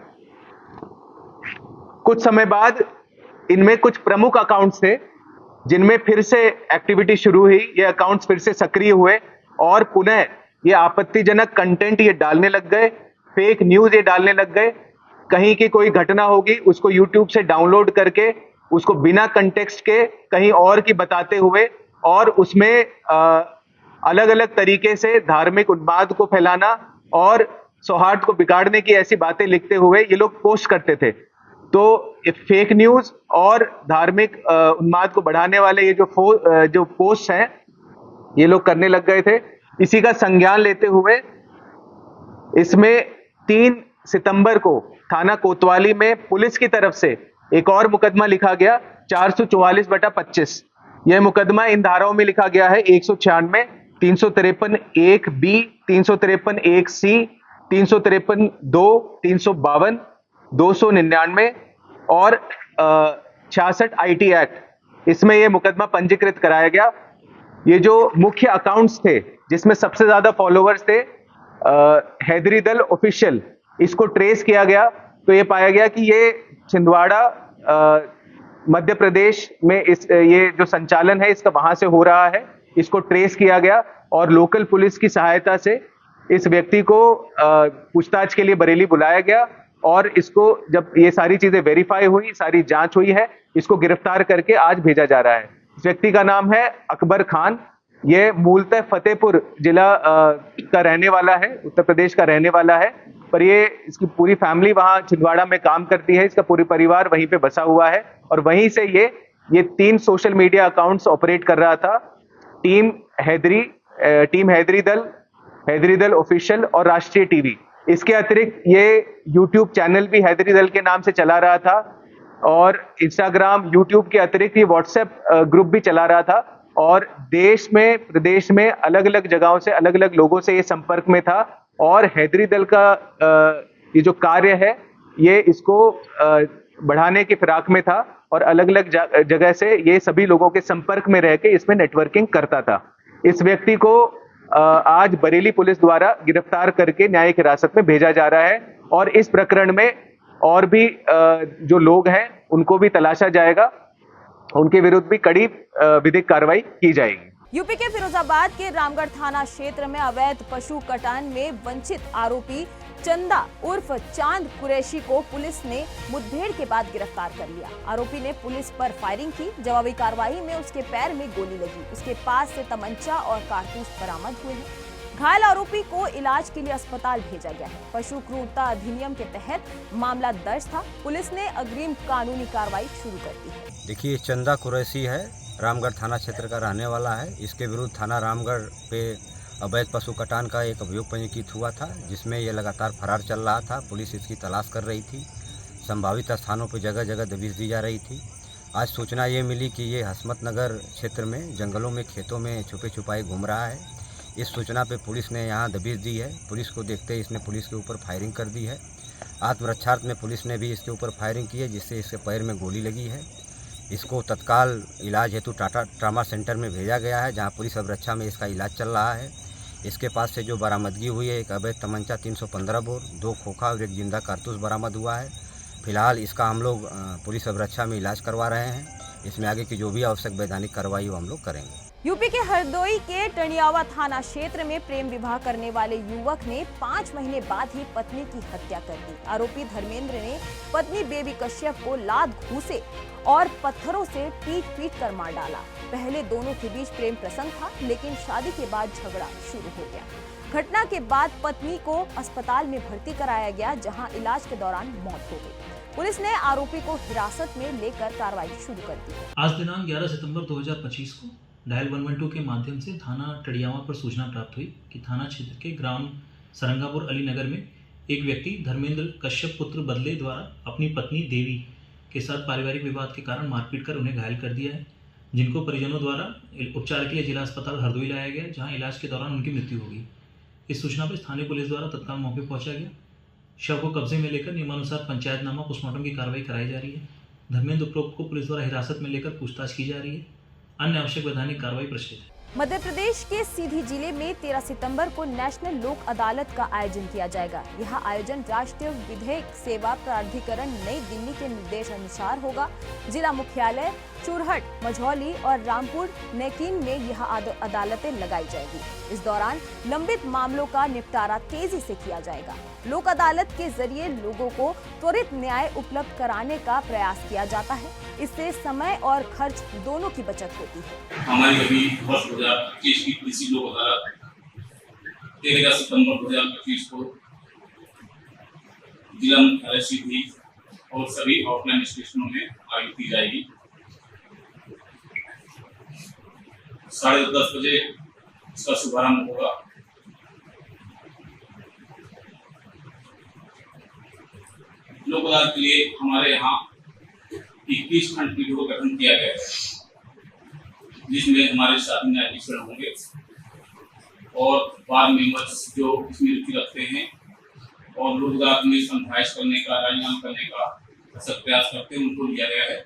कुछ समय बाद इनमें कुछ प्रमुख अकाउंट्स थे जिनमें फिर से एक्टिविटी शुरू हुई, ये अकाउंट्स फिर से सक्रिय हुए और पुनः ये आपत्तिजनक कंटेंट ये डालने लग गए, फेक न्यूज ये डालने लग गए। कहीं की कोई घटना होगी उसको यूट्यूब से डाउनलोड करके उसको बिना कंटेक्स्ट के कहीं और की बताते हुए और उसमें अलग अलग तरीके से धार्मिक उन्माद को फैलाना, और सौहार्द को बिगाड़ने की ऐसी बातें लिखते हुए ये लोग पोस्ट करते थे। तो फेक न्यूज और धार्मिक उन्माद को बढ़ाने वाले ये जो पोस्ट हैं ये लोग करने लग गए थे। इसी का संज्ञान लेते हुए इसमें 3 सितंबर को थाना कोतवाली में पुलिस की तरफ से एक और मुकदमा लिखा गया 444/25। यह मुकदमा इन धाराओं में लिखा गया है 196, 353(1)B, 353(1)C, 353(2), 352, 299 और 66 IT एक्ट। इसमें यह मुकदमा पंजीकृत कराया गया। ये जो मुख्य अकाउंट्स थे जिसमें सबसे ज्यादा फॉलोअर्स थे हैदरी दल ऑफिशियल, इसको ट्रेस किया गया तो ये पाया गया कि ये छिंदवाड़ा मध्य प्रदेश में ये जो संचालन है इसका वहां से हो रहा है। इसको ट्रेस किया गया और लोकल पुलिस की सहायता से इस व्यक्ति को पूछताछ के लिए बरेली बुलाया गया और इसको जब ये सारी चीजें वेरीफाई हुई, सारी जांच हुई है, इसको गिरफ्तार करके आज भेजा जा रहा है। इस व्यक्ति का नाम है अकबर खान। ये मूलतः फतेहपुर जिला का रहने वाला है, उत्तर प्रदेश का रहने वाला है, पर ये इसकी पूरी फैमिली वहां छिंदवाड़ा में काम करती है। इसका पूरी परिवार वहीं पे बसा हुआ है और वहीं से ये 3 सोशल मीडिया अकाउंट्स ऑपरेट कर रहा था। टीम हैदरी दल ऑफिशियल और राष्ट्रीय टीवी। इसके अतिरिक्त ये यूट्यूब चैनल भी हैदरी दल के नाम से चला रहा था और इंस्टाग्राम, यूट्यूब के अतिरिक्त ये व्हाट्सएप ग्रुप भी चला रहा था और देश में, प्रदेश में अलग अलग जगहों से अलग अलग लोगों से ये संपर्क में था और हैदरी दल का ये जो कार्य है ये इसको बढ़ाने की फिराक में था और अलग अलग जगह से ये सभी लोगों के संपर्क में रह के इसमें नेटवर्किंग करता था। इस व्यक्ति को आज बरेली पुलिस द्वारा गिरफ्तार करके न्यायिक हिरासत में भेजा जा रहा है और इस प्रकरण में और भी जो लोग हैं उनको भी तलाशा जाएगा, उनके विरुद्ध भी कड़ी विधिक कार्रवाई की जाएगी। यूपी के फिरोजाबाद के रामगढ़ थाना क्षेत्र में अवैध पशु कटान में वंचित आरोपी चंदा उर्फ चांद कुरैशी को पुलिस ने मुठभेड़ के बाद गिरफ्तार कर लिया। आरोपी ने पुलिस पर फायरिंग की। जवाबी कार्रवाई में उसके पैर में गोली लगी। उसके पास से तमंचा और कारतूस बरामद हुए हैं। घायल आरोपी को इलाज के लिए अस्पताल भेजा गया है। पशु क्रूरता अधिनियम के तहत मामला दर्ज था। पुलिस ने अग्रिम कानूनी कार्रवाई शुरू कर दी है। देखिए, चंदा कुरैशी है, रामगढ़ थाना क्षेत्र का रहने वाला है। इसके विरुद्ध थाना रामगढ़ पे अवैध पशु कटान का एक अभियोग पंजीकृत हुआ था, जिसमें ये लगातार फरार चल रहा था। पुलिस इसकी तलाश कर रही थी। संभावित स्थानों पर जगह जगह दबिश दी जा रही थी। आज सूचना ये मिली कि ये हसमत नगर क्षेत्र में जंगलों में, खेतों में छुपे छुपाए घूम रहा है। इस सूचना पे पुलिस ने यहाँ दबिश दी है। पुलिस को देखते ही इसने पुलिस के ऊपर फायरिंग कर दी है। आत्मरक्षार्थ में पुलिस ने भी इसके ऊपर फायरिंग की है, जिससे इसके पैर में गोली लगी है। इसको तत्काल इलाज हेतु टाटा ट्रामा सेंटर में भेजा गया है, जहाँ पुलिस अवरक्षा में इसका इलाज चल रहा है। इसके पास से जो बरामदगी हुई है, एक अवैध तमंचा 315 बोर, 2 खोखा और 1 जिंदा कारतूस बरामद हुआ है। फिलहाल इसका हम लोग पुलिस अवरक्षा में इलाज करवा रहे हैं। इसमें आगे की जो भी आवश्यक वैधानिक कार्रवाई वो हम लोग करेंगे। यूपी के हरदोई के टणियावा थाना क्षेत्र में प्रेम विवाह करने वाले युवक ने 5 महीने बाद ही पत्नी की हत्या कर दी। आरोपी धर्मेंद्र ने पत्नी बेबी कश्यप को लात घूंसे और पत्थरों से पीट कर मार डाला। पहले दोनों के बीच प्रेम प्रसंग था, लेकिन शादी के बाद झगड़ा शुरू हो गया। घटना के बाद पत्नी को अस्पताल में भर्ती कराया गया, जहां इलाज के दौरान मौत हो गई। पुलिस ने आरोपी को हिरासत में लेकर कार्रवाई शुरू कर दी। आज दिनांक 11 सितंबर 2025 को डायल 112 के माध्यम से थाना टड़ियावा पर सूचना प्राप्त हुई कि थाना क्षेत्र के ग्राम सरंगापुर अली नगर में एक व्यक्ति धर्मेंद्र कश्यप पुत्र बदले द्वारा अपनी पत्नी देवी के साथ पारिवारिक विवाद के कारण मारपीट कर उन्हें घायल कर दिया है, जिनको परिजनों द्वारा उपचार के लिए जिला अस्पताल हरदोई लाया गया, जहां इलाज के दौरान उनकी मृत्यु हो गई। इस सूचना पर स्थानीय पुलिस द्वारा तत्काल मौके पहुंचा गया। शव को कब्जे में लेकर नियमानुसार पंचायतनामा पोस्टमार्टम की कार्रवाई कराई जा रही है। धर्मेंद्र उपरोक्त को पुलिस द्वारा हिरासत में लेकर पूछताछ की जा रही है। अन्य आवश्यक वैधानिक कार्रवाई प्रचलित है। मध्य प्रदेश के सीधी जिले में 13 सितंबर को नेशनल लोक अदालत का आयोजन किया जाएगा। यह आयोजन राष्ट्रीय विधिक सेवा प्राधिकरण नई दिल्ली के निर्देश अनुसार होगा। जिला मुख्यालय चुरहट, मझौली और रामपुर नेकिन में यह अदालतें लगाई जाएगी। इस दौरान लंबित मामलों का निपटारा तेजी से किया जाएगा। लोक अदालत के जरिए लोगों को त्वरित न्याय उपलब्ध कराने का प्रयास किया जाता है। इससे समय और खर्च दोनों की बचत होती है। हमारी अभी 2025 की कृषि लोक अदालत 13 सितंबर 2025 को जिला मुख्यालय सीधी और सभी आउटलाइन स्टेशनों में आयोजित की जाएगी। 10:30 बजे इसका शुभारंभ होगा। लोक अदालत के लिए हमारे यहाँ 21 खंडपीठों का गठन किया गया है, जिसमें हमारे साथी न्यायाधीश होंगे और बार मेंबर्स जो इसमें रुचि रखते हैं और लोक अदालत में समझाइश करने का, राजीनामा करने का सख्त प्रयास करते हैं, उनको लिया गया है।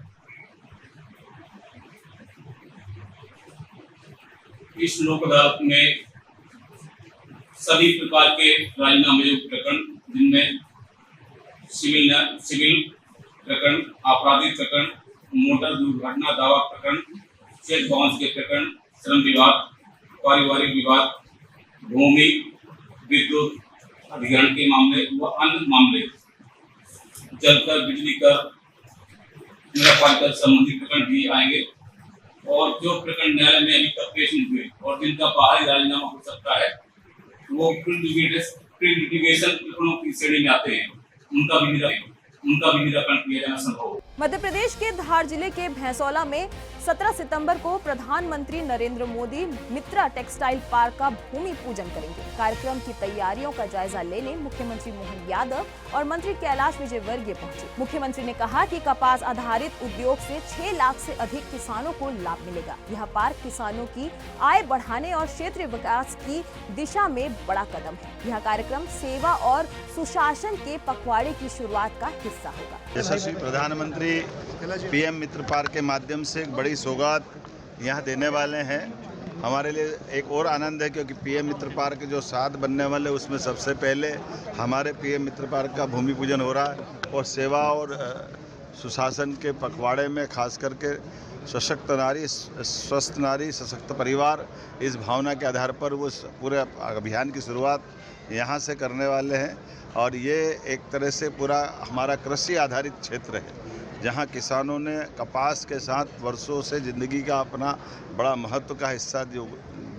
इस लोक अदालत में सभी प्रकार के राजीनामे युक्त प्रकरण, जिनमें सिविल प्रकरण, आपराधिक प्रकरण, मोटर दुर्घटना दावा प्रकरण, चेक बाउंस के प्रकरण, श्रम विवाद, पारिवारिक विवाद, भूमि, विद्युत अधिग्रहण के मामले व अन्य मामले, जल कर, बिजली कर, नगरपालिका संबंधी प्रकरण भी आएंगे। और जो प्रकरण न्यायालय में अभी तक पेश नहीं हुए और जिनका बाहरी राजीनामा हो सकता है, वो प्री लिटिगेशन प्रकरणों की श्रेणी में आते हैं, उनका भी निराकरण किया जाना संभव हो। मध्य प्रदेश के धार जिले के भैंसौला में 17 सितंबर को प्रधानमंत्री नरेंद्र मोदी मित्रा टेक्सटाइल पार्क का भूमि पूजन करेंगे। कार्यक्रम की तैयारियों का जायजा लेने मुख्यमंत्री मोहन यादव और मंत्री कैलाश विजयवर्गीय पहुंचे। मुख्यमंत्री ने कहा कि कपास आधारित उद्योग से 6 लाख से अधिक किसानों को लाभ मिलेगा। यह पार्क किसानों की आय बढ़ाने और क्षेत्रीय विकास की दिशा में बड़ा कदम है। यह कार्यक्रम सेवा और सुशासन के पखवाड़े की शुरुआत का हिस्सा होगा। यशस्वी प्रधानमंत्री पीएम मित्र पार्क के माध्यम से एक बड़ी सौगात यहाँ देने वाले हैं। हमारे लिए एक और आनंद है क्योंकि पीएम मित्र पार्क जो 7 बनने वाले उसमें सबसे पहले हमारे पीएम मित्र पार्क का भूमि पूजन हो रहा है। और सेवा और सुशासन के पखवाड़े में खास करके सशक्त नारी, स्वस्थ नारी, सशक्त परिवार, इस भावना के आधार पर वो पूरे अभियान की शुरुआत यहाँ से करने वाले हैं। और ये एक तरह से पूरा हमारा कृषि आधारित क्षेत्र है, जहाँ किसानों ने कपास के साथ वर्षों से ज़िंदगी का अपना बड़ा महत्व का हिस्सा जो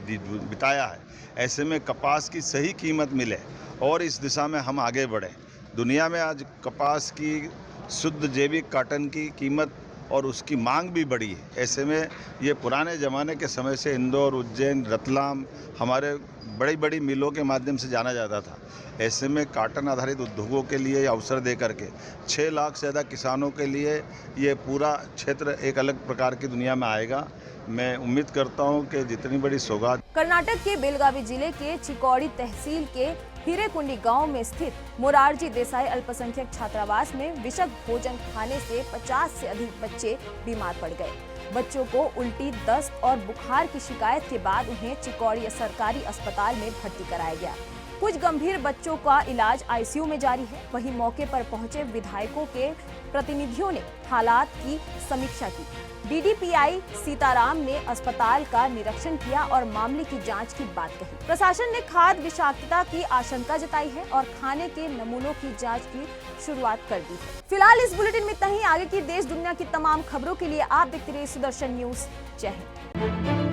बिताया है। ऐसे में कपास की सही कीमत मिले और इस दिशा में हम आगे बढ़ें। दुनिया में आज कपास की शुद्ध जैविक कॉटन की कीमत और उसकी मांग भी बढ़ी है। ऐसे में ये पुराने ज़माने के समय से इंदौर, उज्जैन, रतलाम हमारे बड़ी बड़ी मिलों के माध्यम से जाना जाता था। ऐसे में कॉटन आधारित उद्योगों के लिए अवसर दे करके 6 लाख से ज़्यादा किसानों के लिए ये पूरा क्षेत्र एक अलग प्रकार की दुनिया में आएगा। मैं उम्मीद करता हूँ कि जितनी बड़ी सौगात। कर्नाटक के बेलगावी जिले के चिकोड़ी तहसील के हीरेकुंडी गांव में स्थित मोरारजी देसाई अल्पसंख्यक छात्रावास में विषक भोजन खाने से 50 से अधिक बच्चे बीमार पड़ गए। बच्चों को उल्टी, दस्त और बुखार की शिकायत के बाद उन्हें चिकोड़ी सरकारी अस्पताल में भर्ती कराया गया। कुछ गंभीर बच्चों का इलाज आईसीयू में जारी है। वहीं मौके पर पहुंचे विधायकों के प्रतिनिधियों ने हालात की समीक्षा की। डीडीपीआई सीताराम ने अस्पताल का निरीक्षण किया और मामले की जांच की बात कही। प्रशासन ने खाद्य विषाक्तता की आशंका जताई है और खाने के नमूनों की जांच की शुरुआत कर दी है। फिलहाल इस बुलेटिन में इतना ही। आगे की देश दुनिया की तमाम खबरों के लिए आप देखते रहिए सुदर्शन न्यूज। जय हिंद।